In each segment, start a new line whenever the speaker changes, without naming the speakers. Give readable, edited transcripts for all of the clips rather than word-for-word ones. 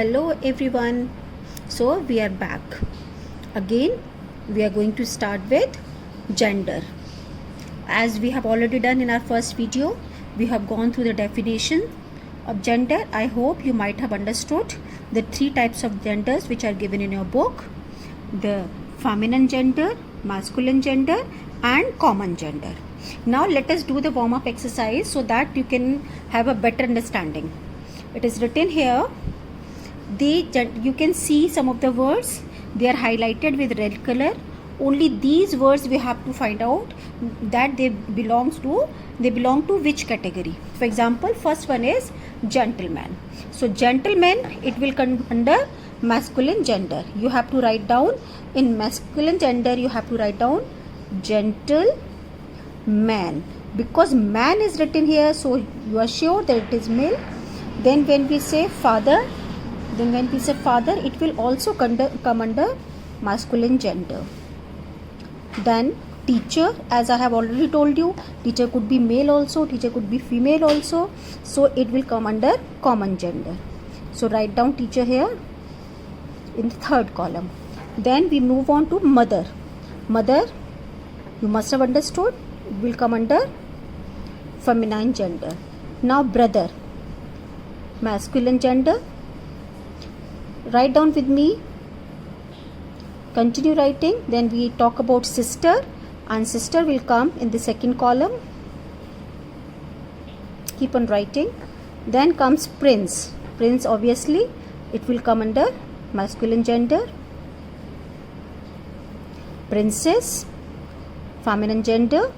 Hello everyone. So we are back. Again, we are going to start with gender. As we have already done in our first video, we have gone through the definition of gender. I hope you might have understood the three types of genders which are given in your book: the feminine gender, masculine gender, and common gender. Now let us do the warm-up exercise so that you can have a better understanding. It is written here. You can see some of the words, they are highlighted with red color. Only these words we have to find out that they belong to which category. For example, first one is gentleman. So gentleman, it will come under masculine gender. You have to write down in masculine gender, you have to write down gentleman, because man is written here, so you are sure that it is male. Then when we say father, it will also come under masculine gender. Then teacher, as I have already told you, teacher could be male also, teacher could be female also, so it will come under common gender. So write down teacher here in the third column. Then we move on to mother. Mother, you must have understood, it will come under feminine gender. Now brother, masculine gender. Write down with me, continue writing. Then we talk about sister, and sister will come in the second column. Keep on writing. Then comes prince. Prince, obviously it will come under masculine gender. Princess, feminine gender.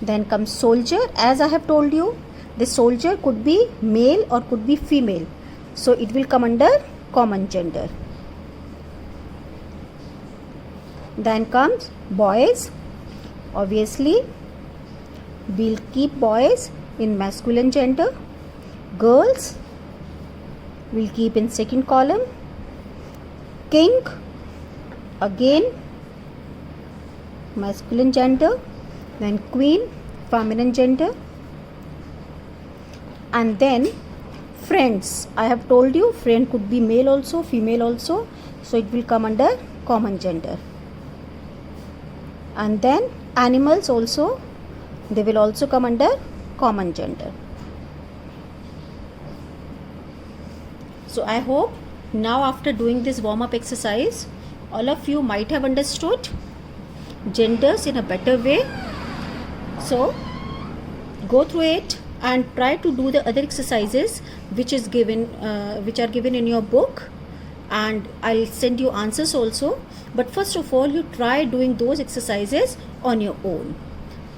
Then comes soldier. As I have told you, the soldier could be male or could be female, so it will come under common gender. Then comes boys. Obviously we'll keep boys in masculine gender. Girls we'll keep in second column. King, again masculine gender. Then queen, feminine gender. And then friends, I have told you friend could be male also, female also, so it will come under common gender. And then animals also, they will also come under common gender. So I hope now, after doing this warm-up exercise, all of you might have understood genders in a better way. So go through it and try to do the other exercises which are given in your book, and I'll send you answers also. But first of all, you try doing those exercises on your own.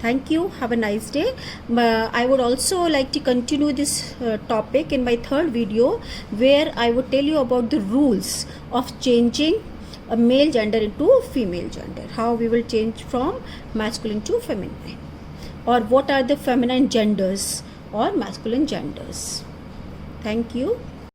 Thank you. Have a nice day. I would also like to continue this topic in my third video, where I would tell you about the rules of changing a male gender into female gender, how we will change from masculine to feminine, or what are the feminine genders or masculine genders. Thank you.